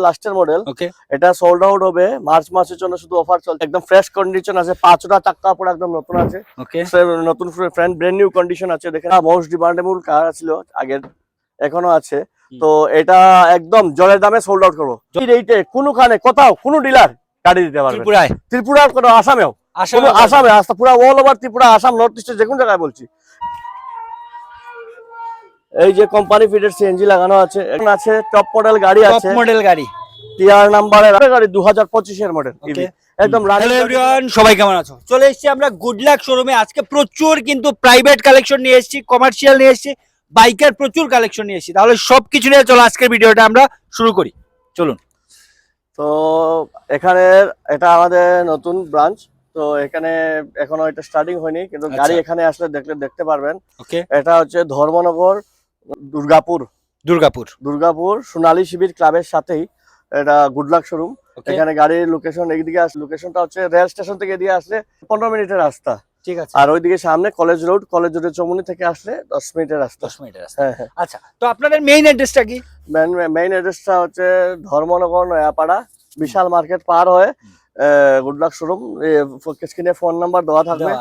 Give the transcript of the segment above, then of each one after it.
লাস্টের মডেল। ওকে, এটা sold out হবে মার্চ মাসের জন্য, শুধু অফার চলছে। একদম ফ্রেশ কন্ডিশন আছে, 5টা চাক্কা পুরো একদম নতুন আছে। ওকে, নতুন ফ্রেন্ড ব্র্যান্ড নিউ কন্ডিশন আছে। দেখেন মোস্ট ডিমান্ডেবল কার ছিল আগের, এখনো আছে। তো এটা একদম জলের দামে সোল্ড আউট করবো। এইটা কোনোখানে কোথাও কোনো ডিলার গাড়ি দিতে পারবে ত্রিপুরার কোনো, আসামেও, আসামে পুরো all over Tripura, Assam, north ইস্টের যে কোনো জায়গায় বলছি। এই যে কোম্পানি ফিটেড সিএনজি লাগানো আছে, এখন আছে টপ মডেল গাড়ি আছে, টপ মডেল গাড়ি, টিআর নাম্বারের গাড়ি, 2025 এর মডেল একদম। হ্যালো এভরিওয়ান, সবাই কেমন আছো? চলে এসেছি আমরা গুড লাক শোরুমে। আজকে প্রচুর কিন্তু প্রাইভেট কালেকশন নিয়ে এসেছি, কমার্শিয়াল নিয়ে এসেছি, বাইকের প্রচুর কালেকশন নিয়ে এসেছি। তাহলে সবকিছু নিয়ে চলো আজকের ভিডিওটা আমরা শুরু করি, চলুন। তো এখানে এটা আমাদের নতুন ব্রাঞ্চ, তো এখানে এখনো এটা স্টার্টিং হয়নি, কিন্তু গাড়ি এখানে আসলে দেখতে পারবেন। ওকে, এটা হচ্ছে ধর্মনগর, দুর্গাপুর সোনালী শিবির ক্লাবের সাথেই এটা গুড লাক শোরুম। এখানে গাড়ির লোকেশন এইদিকে আসলে, লোকেশনটা হচ্ছে রেল স্টেশন থেকে দিয়ে আসলে 15 মিনিটের রাস্তা, ঠিক আছে। আর ওইদিকে সামনে কলেজ রোডের চৌমুনি থেকে আসলে 10 মিনিটের রাস্তা। হ্যাঁ। আচ্ছা, তো আপনাদের মেইন অ্যাড্রেসটা কি? মেইন অ্যাড্রেসটা হচ্ছে ধর্মনগর নয়াপাড়া, বিশাল মার্কেট পার হয়ে গুড লাক শোরুম। স্ক্রিনে ফোন নাম্বার দেওয়া থাকবে,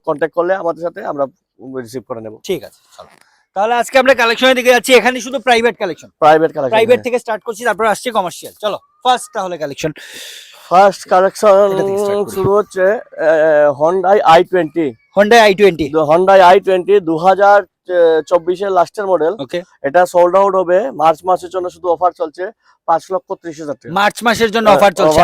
কন্ট্যাক্ট করলে আমাদের সাথে আমরা রিসিভ করে নেব। ঠিক আছে, চলো তাহলে আজকে আমরা কালেকশনের দিকে যাচ্ছি। এখানে শুধু প্রাইভেট থেকে স্টার্ট করছি, তারপর আসছে কমার্শিয়াল। চলো ফার্স্ট তাহলে ফার্স্ট কালেকশন শুরু হচ্ছে Hyundai i20। Hyundai i20 2024 এর লাস্টের মডেল। ওকে, এটা সোল্ড আউট হবে মার্চ মাসের জন্য, শুধু অফার চলছে 5,30,000 টাকা। মার্চ মাসের জন্য অফার চলছে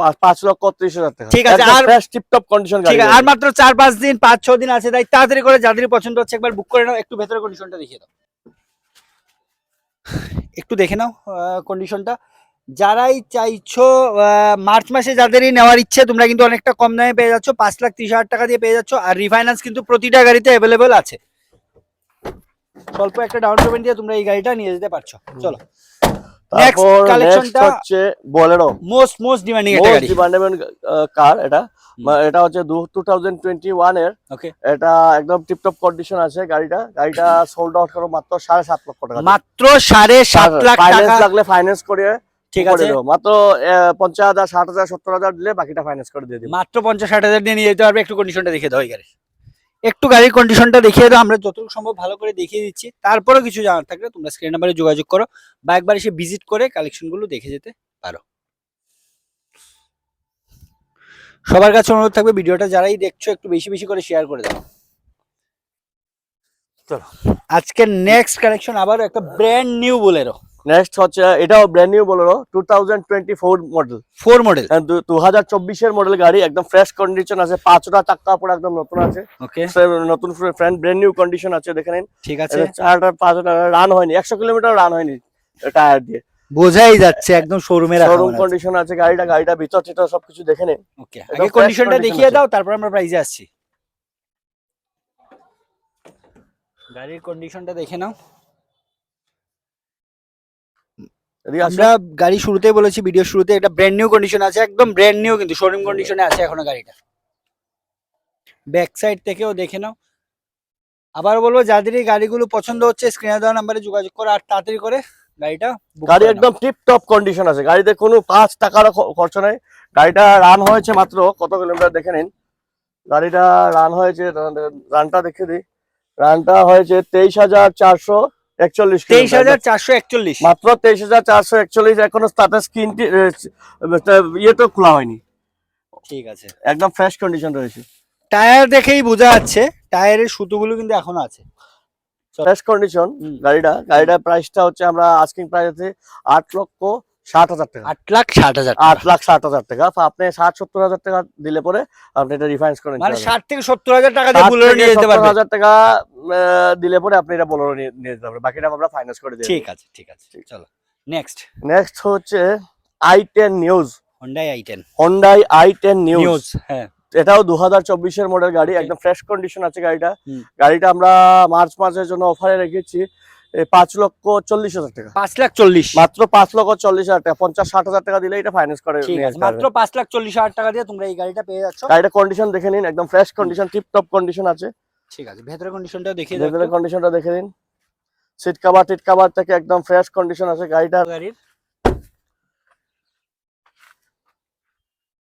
5,30,000 টাকা। ঠিক আছে, আর ফ্রেশ টিপটপ কন্ডিশন গাড়ি। ঠিক আছে, আর মাত্র 4-5 দিন, 5-6 দিন আছে, তাই তাড়াতাড়ি করে যাদের পছন্দ হচ্ছে একবার বুক করে নাও। একটু ভেতরে কন্ডিশনটা দেখিয়ে দাও, একটু দেখে নাও কন্ডিশনটা। যারাই চাইছো মার্চ মাসে যাদেরই নেওয়ার ইচ্ছে, তোমরা কিন্তু অনেকটা কম দামে পেয়ে যাচ্ছ, 5,30,000 টাকা দিয়ে পেয়ে যাচ্ছ। আর রিফাইন্যান্স কিন্তু প্রতিটা গাড়িতে অ্যাভেলেবেল আছে। স্বল্প একটা ডাউন পেমেন্ট দিয়ে তোমরা এই গাড়িটা নিয়ে যেতে পারছো। চলো নেক্সট কালেকশনটা হচ্ছে বোলেরো, মোস্ট ডিমান্ডিং একটা গাড়ি, কার। এটা হচ্ছে 2021 এর। ওকে, এটা একদম টিপটপ কন্ডিশন আছে গাড়িটা সোল্ড আউট করো মাত্র 7.5 লক্ষ টাকা। মাত্র 7.5 লাখ টাকা লাগলে ফাইন্যান্স করে, ঠিক আছে, মাত্র 50,000, 60,000, 70,000 দিলে বাকিটা ফাইন্যান্স করে দিয়ে দিই। মাত্র 50-60,000 দিয়ে নিয়ে যেতে পারবে। একটু কন্ডিশনটা দেখিয়ে দাও, একটু গাড়ির কন্ডিশনটা দেখিয়ে দাও, আমরা যতটুকু সম্ভব ভালো করে দেখিয়ে দিচ্ছি। তারপরেও কিছু জানার থাকলে তোমরা স্ক্রিন নাম্বারে যোগাযোগ করো বা একবার এসে ভিজিট করে কালেকশনগুলো দেখে যেতে পারো। সবার কাছে অনুরোধ থাকবে, ভিডিওটা যারাই দেখছো একটু বেশি বেশি করে শেয়ার করে দাও। চলো আজকে নেক্সট কালেকশন আবারও একটা ব্র্যান্ড নিউ বোলেরো। নেক্সট হচ্ছে এটাও ব্র্যান্ড নিউ বোলেরো, 2024 মডেল, 2024 এর মডেল গাড়ি, একদম ফ্রেশ কন্ডিশন আছে, 5টা চাক্কা পুরো একদম নতুন আছে। ওকে, নতুন ফ্রেন্ড ব্র্যান্ড নিউ কন্ডিশন আছে, দেখে নিন। ঠিক আছে, 4-5টা রান হয়নি, 100 কিলোমিটার রান হয়নি টায়ার দিয়ে, বোঝাই যাচ্ছে একদম শোরুমের কন্ডিশন আছে গাড়িটা ভিতর টিতর সবকিছু দেখে নিন। ওকে, আগে কন্ডিশনটা দেখিয়ে দাও, তারপর আমরা প্রাইসে আসছি। গাড়ির কন্ডিশনটা দেখে নাও। আমরা গাড়ি শুরুতেই বলেছি, ভিডিও শুরুতে, এটা ব্র্যান্ড নিউ কন্ডিশন আছে, একদম ব্র্যান্ড নিউ, কিন্তু শোরুম কন্ডিশনে আছে এখনো গাড়িটা। ব্যাক সাইড থেকেও দেখে নাও। আবার বলবো, যাদেরই গাড়িগুলো পছন্দ হচ্ছে স্ক্রিনে দেওয়া নাম্বারে যোগাযোগ করো, আর তাড়াতাড়ি করে গাড়ি একদম টিপ টপ কন্ডিশন আছে, গাড়িতে কোনো 5 টাকার খরচ নাই। গাড়িটা রান হয়েছে মাত্র কত কিলোমিটার দেখে নিন। গাড়িটা রান হয়েছে, রানটা দেখে দিই, রানটা হয়েছে 23,441, মাত্র 23,441। এখনো স্টার্টার স্ক্রিনটি ইয়েটা খোলা হয়নি, ঠিক আছে, একদম ফ্রেশ কন্ডিশন রয়েছে। টায়ার দেখেই বোঝা যাচ্ছে, টায়ারের সুতোগুলো কিন্তু এখনো আছে, ফ্রেশ কন্ডিশন। গাড়িটা প্রাইসটা হচ্ছে আমরা আস্কিং প্রাইস আছে 8,60,000 টাকা। 8,60,000 টাকা। আপনি 60-70,000 টাকা দিলে পরে আপনি এটা রিফাইন্যান্স করেন, মানে 60-70,000 টাকা দিয়ে বোলেরো নিয়ে যেতে পারবেন। 70,000 টাকা দিলে পরে আপনি এটা বোলেরো নিয়ে যেতে পারবেন, বাকিটা আমরা ফাইন্যান্স করে দিই। ঠিক আছে, চলো নেক্সট হচ্ছে i10 news, Hyundai i10 news. হ্যাঁ, এটাও 2024 এর মডেল গাড়ি, একদম ফ্রেশ কন্ডিশন আছে গাড়িটা আমরা মার্চ মাসের জন্য অফারে রেখেছি 5,40,000 টাকা। 5,40,000, মাত্র 5,40,000 টাকা। 50-60,000 টাকা দিলে এটা ফাইন্যান্স করে মাত্র 5,40,000 টাকা দিয়ে তোমরা এই গাড়িটা পেয়ে যাচ্ছ। গাড়িটা কন্ডিশন দেখে নিন, একদম ফ্রেশ কন্ডিশন, টিপ টপ কন্ডিশন আছে। ঠিক আছে, ভেতরের কন্ডিশনটা দেখিয়ে দাও। ভেতরের কন্ডিশনটা দেখে নিন, সিট কভার থেকে একদম ফ্রেশ কন্ডিশন আছে গাড়ির।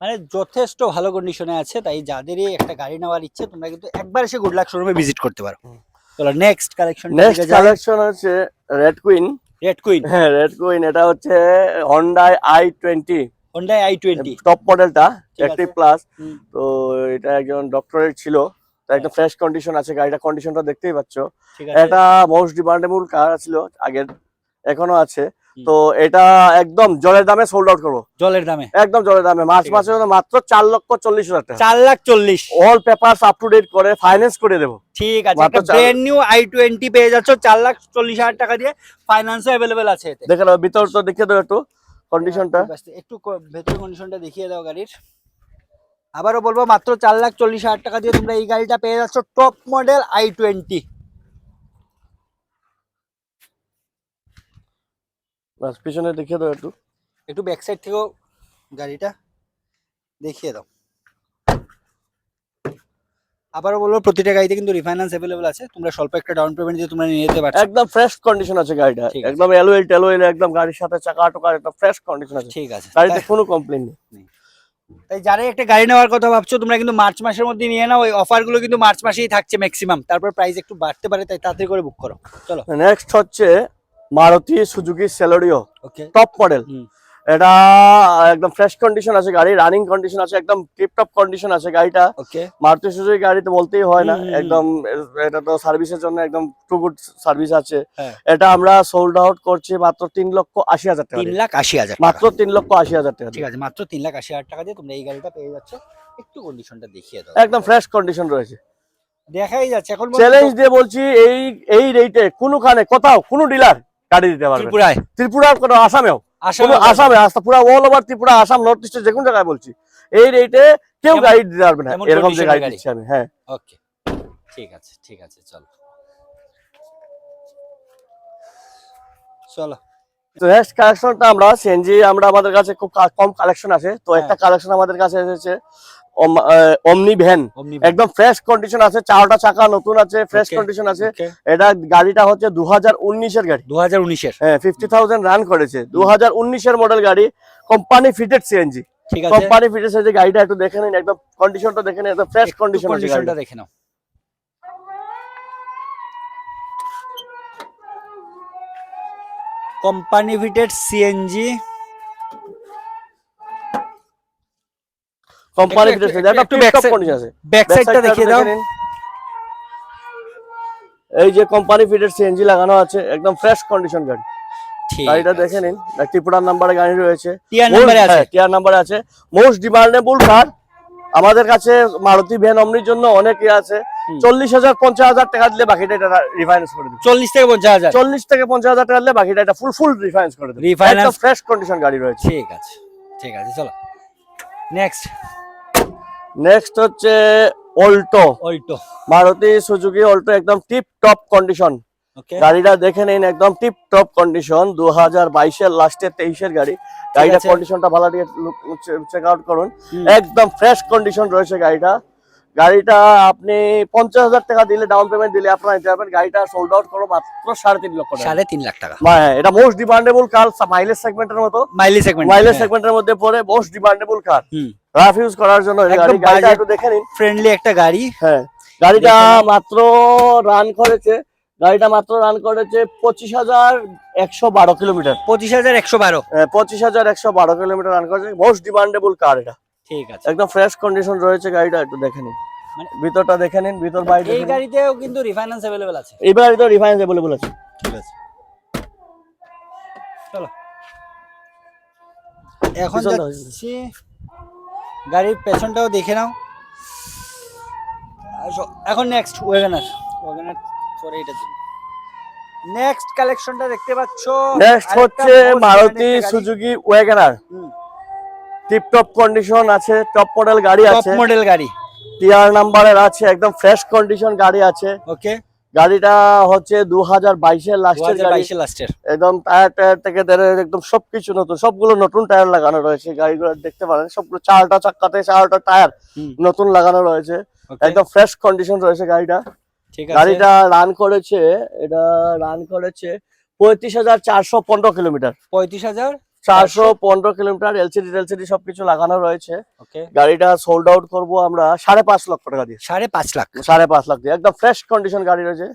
মানে যথেষ্ট ভালো কন্ডিশনে আছে, তাই যাদেরই একটা গাড়ি নেওয়ার ইচ্ছে তোমরা কিন্তু একবার এসে গুড লাক শোরুমে ভিজিট করতে পারো। চলো নেক্সট কালেকশন। নেক্সট কালেকশন হচ্ছে রেড কুইন। রেড কুইন, হ্যাঁ রেড কুইন, এটা হচ্ছে Honda i20 Honda i20 top মডেলটা, ঠিক অ্যাক্টিভ আছে। প্লাস। হুম, তো এটা একজন ডক্টরেট ছিল, তো একদম ফ্রেশ কন্ডিশন আছে গাড়িটা, কন্ডিশনটা দেখতেই পাচ্ছ। ঠিক আছে। এটা মোস্ট ডিমান্ডেবল কার ছিল আগের, এখনো আছে। হুম। তো এটা একদম জলের দামে সোল্ড আউট করবো, জলের দামে একদম জলের দামে। মার্চ ঠিক মাসে মাত্র 4,40,000 টাকা, 4,40,000। All papers up to date করে ফাইন্যান্স করে দেবো। ঠিক আছে, মাত্র একটা ব্র্যান্ড নিউ i20 পেয়ে যাচ্ছ 4,40,000 টাকা দিয়ে, ফাইন্যান্সও অ্যাভেলেবেল আছে এতে। দেখে নাও, ভিতর তো দেখে দাও একটু কন্ডিশনটা। একটু ভেতরের কন্ডিশনটা দেখিয়ে দাও গাড়ির। আবারও বলবো মাত্র 4,40,000 টাকা দিয়ে তোমরা এই গাড়িটা পেয়ে যাচ্ছ, টপ মডেল i20। বাস পিছনে দেখে দাও একটু। একটু ব্যাক সাইড থেকেও গাড়িটা দেখিয়ে দাও। আবারও বলবো প্রতিটা গাড়িতে কিন্তু রিফাইন্যান্স অ্যাভেলেবল আছে, তোমরা স্বল্প একটা ডাউন পেমেন্ট দিয়ে তোমরা নিয়ে যেতে পারছো। একদম ফ্রেশ কন্ডিশন আছে গাড়িটা, ঠিক আছে। একদম অ্যালয়েল টেলয়েল, একদম গাড়ির সাথে চাকা টোকা একদম ফ্রেশ কন্ডিশন আছে, ঠিক আছে, গাড়িতে কোনো কমপ্লেইন নেই। তাই যারা একটা গাড়ি নেওয়ার কথা ভাবছো তোমরা কিন্তু মার্চ মাসের মধ্যে নিয়ে নাও, ওই অফার গুলো কিন্তু মার্চ মাসেই থাকছে ম্যাক্সিমাম, তারপর প্রাইস একটু বাড়তে পারে, তাই তাড়াতাড়ি করে বুক করো। চলো নেক্সট হচ্ছে Maruti Suzuki Celerio okay. Top model. এটা একদম ফ্রেশ কন্ডিশন আছে গাড়ি, রানিং কন্ডিশন আছে, একদম টিপ টপ কন্ডিশন আছে গাড়িটা। ওকে, মারুতি সুজুকি গাড়ি তো বলতেই হয় না, হুম। একদম এটা তো সার্ভিসের জন্য একদম টু গুড সার্ভিস আছে। হ্যাঁ। এটা আমরা সোল্ড আউট করছি মাত্র 3,80,000 টাকা, 3,80,000 মাত্র 3,80,000 টাকা। ঠিক আছে, মাত্র 3,80,000 টাকা দিয়ে তোমরা এই গাড়িটা পেয়ে যাচ্ছ। একটু কন্ডিশনটা দেখিয়ে দাও। একদম ফ্রেশ কন্ডিশন রয়েছে, দেখাই যাচ্ছে এখন চ্যালেঞ্জ দিয়ে বলছি, এই রেটে কোনোখানে কোথাও কোনো ডিলার গাড়ি দিতে পারবে না। ত্রিপুরায়, ত্রিপুরার কোনো আসামেও, আসামে আসামে আস্তা পুরো all over Tripura, Assam, north ইস্টে যে কোনো জায়গায় বলছি, এই রেটে কেউ গাড়ি দিতে পারবে না, এমন এরকম যে condition গাড়ি এর গাড়ি। দিচ্ছি আমি। হ্যাঁ ওকে, ঠিক আছে, ঠিক আছে, চলো চলো। তো নেক্সট কালেকশনটা আমরা সিএনজি, আমরা আমাদের কাছে খুব কম কালেকশন আছে, তো একটা কালেকশন আমাদের কাছে এসেছে অমনি ভ্যান, একদম ফ্রেশ কন্ডিশন আছে, চারটা চাকা নতুন আছে, ফ্রেশ কন্ডিশন আছে। এটা গাড়িটা হচ্ছে 2019 এর গাড়ি, 2019 হ্যাঁ 50,000 রান করেছে, 2019 এর মডেল গাড়ি, কোম্পানি ফিটেড সিএনজি, ঠিক আছে। Company fitted CNG. গাড়িটা একটু দেখে নিন, একদম কন্ডিশনটা দেখে নিন, একদম ফ্রেশ কন্ডিশন আছে গাড়িটা। কন্ডিশনটা দেখে নাও। Company fitted CNG, company fitted CNG, একদম একটু টিপ টপ কন্ডিশন আছে। ব্যাক সাইডটা দেখিয়ে দাও। এই যে কোম্পানি ফিটেড সিএনজি লাগানো আছে, একদম ফ্রেশ কন্ডিশন গাড়ি। ঠিক গাড়িটা আছে। দেখে নিন, ত্রিপুরার নাম্বারে গাড়ি রয়েছে, টিআর নাম্বারে আছে, টিআর নাম্বারে আছে। মোস্ট ডিমান্ডেবল কার আমাদের কাছে মারুতি ভ্যান অমনির জন্য অনেক আছে। 40,000 50,000 টাকা দিলে বাকিটা এটা রিফাইন্যান্স করে দেব। 40 থেকে 50,000, 40 থেকে 50,000 টাকা দিলে বাকিটা এটা ফুল রিফাইন্যান্স করে দেব। Refinance? একদম ফ্রেশ কন্ডিশন গাড়ি রয়েছে। ঠিক আছে, ঠিক আছে, চলো নেক্সট হচ্ছে Alto, Alto, Maruti Suzuki Alto, একদম টিপ টপ কন্ডিশন। ওকে, গাড়িটা দেখে নিন, একদম টিপ টপ কন্ডিশন, 2022 এর লাস্টে 23 এর গাড়ি। গাড়িটা আছে। কন্ডিশনটা ভালো দিয়ে চেক আউট করুন, একদম ফ্রেশ কন্ডিশন রয়েছে গাড়িটা। গাড়িটা আপনি 50,000 টাকা দিলে, ডাউন পেমেন্ট দিলে আপনারা নিতে পারবেন। গাড়িটা সোল্ড আউট করো মাত্র 3.5 লক্ষ টাকা, 3.5 লাখ টাকা। এটা মোস্ট ডিমান্ডেবল কার, মাইলেজ সেগমেন্টের মতো, মাইলেজ সেগমেন্ট, মাইলেজ সেগমেন্টের মধ্যে পড়ে, মোস্ট ডিমান্ডেবল কার, রাফ ইউজ করার জন্য এই একদম গাড়িটা budget একটু দেখে নিন। ফ্রেন্ডলি একটা গাড়ি। হ্যাঁ গাড়িটা মাত্র রান করেছে, গাড়িটা মাত্র রান করেছে 25,112 কিলোমিটার, 25,112, 25,112 কিলোমিটার রান করেছে। মোস্ট ডিমান্ডেবল কার এটা, ঠিক আছে। একদম ফ্রেশ কন্ডিশন রয়েছে গাড়িটা, একটু দেখে নিন, মানে ভিতরটা দেখে নিন, ভিতর বাইরে এই গাড়িতেও কিন্তু রিফাইন্যান্স अवेलेबल আছে। এই গাড়িতে রিফাইন্যান্স अवेलेबल আছে। ঠিক আছে, চলো এখন যাচ্ছি, গাড়ির পেছনটাও দেখে নাও। এখন নেক্সট ওয়াগনার পরে এটা দিন। নেক্সট কালেকশনটা দেখতে পাচ্ছো, নেক্সট হচ্ছে Maruti Suzuki WagonR, tip top condition আছে, টপ মডেল গাড়ি টপ আছে, মডেল গাড়ি, টিআর নাম্বারের আছে, একদম ফ্রেশ কন্ডিশন গাড়ি আছে। ওকে, গাড়িটা হচ্ছে 2022 এর লাস্টের গাড়ি, 2022 লাস্টের, একদম টায়ার থেকে ধরে একদম সবকিছু নতুন, সবগুলো নতুন টায়ার লাগানো রয়েছে। গাড়িগুলো দেখতে পারেন, সবগুলো চারটা চাকাতে চারটা টায়ার নতুন লাগানো রয়েছে, একদম ফ্রেশ কন্ডিশন রয়েছে গাড়িটা। ঠিক আছে। গাড়িটা রান করেছে, এটা রান করেছে 35,415 কিলোমিটার, 35,000 415 কিলোমিটার, এলসিডি সবকিছু লাগানো রয়েছে। ওকে, গাড়িটা সোল্ড আউট করবো আমরা 5.5 লক্ষ টাকা দিয়ে। 5.5 লাখ। 5.5 লাখ দিয়ে একদম ফ্রেশ কন্ডিশন গাড়ি রয়েছে।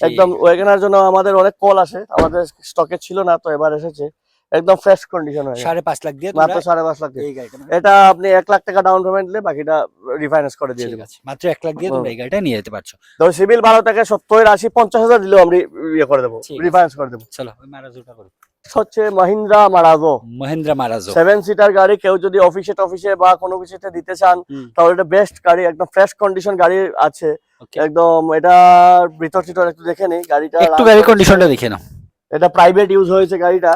একদম ওয়াগনার জন্য আমাদের অনেক কল আসে, আমাদের স্টকে ছিল না, তো এবার এসেছে। একদম ফ্রেশ কন্ডিশন হয়ে 5.5 লাখ দিয়ে মাত্র তোমরা 5.5 লাখ দিয়ে। এই গাড়িটা এটা আপনি 1 লাখ টাকা ডাউন পেমেন্ট দিলে বাকিটা রিফাইন্যান্স করে দিয়ে ঠিক দেবো। আছে, মাত্র 1 লাখ দিয়ে তোমরা এই গাড়িটা নিয়ে যেতে পারছো। তো সিভিল ভালো থাকে 70, 80, 50,000 দিলেও আমরা ইয়ে করে দেবো, ঠিক আছে। রিফাইন্যান্স করে দেবো। চলো ওই মারাজোটা করো। হচ্ছে মাহিন্দ্রা মারাজো, মহিন্দ্রা মারাজো। 7 সিটার গাড়ি। কেউ যদি অফিসে বা কোনো কিছুতে দিতে চান তাহলে এটা বেস্ট গাড়ি, একদম ফ্রেশ কন্ডিশন গাড়ি আছে ওকে, একদম। এটার ভিতর টিতর একটু দেখে নিই গাড়িটা, একটু গাড়ি কন্ডিশনটা দেখে নাও। এটা প্রাইভেট ইউজ হয়েছে গাড়িটা,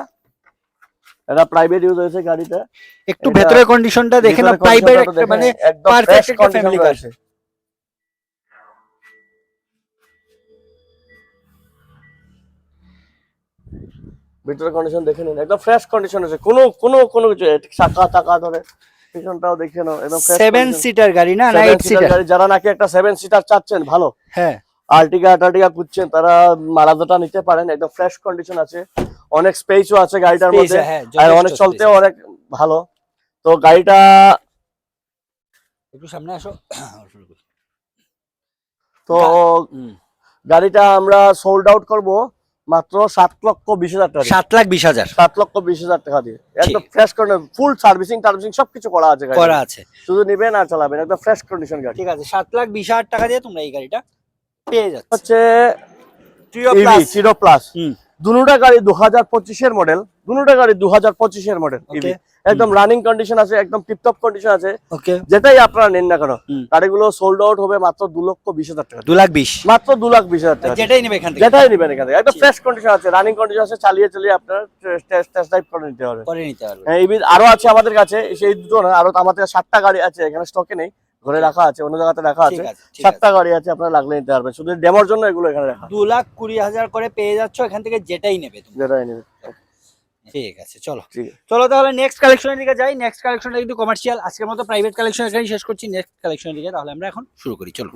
এটা প্রাইভেট ইউজ হয়েছে গাড়িটা। একটু এটা ভেতরের কন্ডিশনটা দেখে নাও, ভিতরের প্রাইভেট conditionটা একটা দেখে মানে নিন, একদম perfect ফ্রেশ একটা কন্ডিশন family car। রয়েছে। ভিতরের কন্ডিশন দেখে নিন, একদম ফ্রেশ কন্ডিশন আছে। কোনো কোনো কোনো কিছু চাকা টাকা ধরে পিছনটাও দেখে নাও, একদম ফ্রেশ 7 সিটার গাড়ি না, 8 সিটার গাড়ি। যারা নাকি একটা 7 সিটার চাচ্ছেন ভালো, হ্যাঁ, আর্টিকা খুঁজছেন, তারা মারাজোটা নিতে পারেন। একদম ফ্রেশ কন্ডিশন আছে, অনেক স্পেসও আছে গাড়িটার Space, মধ্যে, হ্যাঁ, আর যথেষ্ট অনেক space চলতেও আছে। অনেক ভালো। তো গাড়িটা একটু সামনে আসো। তো হুম, গাড়িটা আমরা সোল্ড আউট করব মাত্র 7,20,000 টাকা দিয়ে। 7,20,000 7,20,000 টাকা দিয়ে একদম ফ্রেশ কন্ডিশন, ফুল সার্ভিসিং সবকিছু করা আছে গাড়িতে। করা আছে। শুধু নেবেন আর চালাবেন, একদম ফ্রেশ কন্ডিশন গাড়ি। ঠিক আছে, 7,20,000 টাকা দিয়ে তোমরা এই গাড়িটা পেয়ে যাচ্ছ। হচ্ছে Trio ইভি Plus। চিরো প্লাস, হুম, দুটোটা গাড়ি 2025 এর মডেল, দুটোটা গাড়ি 2025 এর মডেল। ওকে, ইভি একদম রানিং কন্ডিশন আছে, একদম টিপটপ কন্ডিশন আছে। ওকে, যেটাই আপনারা নেন না কেন, হুম। গাড়িগুলো সোল্ড আউট হবে মাত্র 2,20,000 টাকা, 2,20,000 মাত্র 2,20,000 টাকা। যেটাই নেবে এখান থেকে যেটাই নেবেন এখান থেকে একদম ঠিক। ফ্রেশ কন্ডিশন আছে, রানিং কন্ডিশন আছে, চালিয়ে আপনারা টেস্ট ড্রাইভ করে নিতে হবে। করে নিতে পারবে। হ্যাঁ, ইভি আরো আছে আমাদের কাছে, সেই দুটো না, আরো আমাদের 7টা গাড়ি আছে এখানে স্টকে নেই, ঘরে রাখা আছে, অন্য জায়গাতে রাখা ঠিক আছে। আছে, ঠিক আছে। 7টা গাড়ি আছে, আপনারা লাগলে নিতে পারবেন, শুধু ডেমোর জন্য এগুলো এখানে রাখা। 2,20,000 করে পেয়ে যাচ্ছ এখান থেকে, যেটাই নেবে তুমি। যেটাই নেবে। ঠিক আছে, চলো ঠিক আছে। চলো তাহলে নেক্সট কালেকশনের দিকে যাই। নেক্সট কালেকশনটা কিন্তু কমার্শিয়াল, আজকের মতো প্রাইভেট কালেকশন এখানেই শেষ করছি। নেক্সট কালেকশনের দিকে তাহলে আমরা এখন শুরু করি, চলো।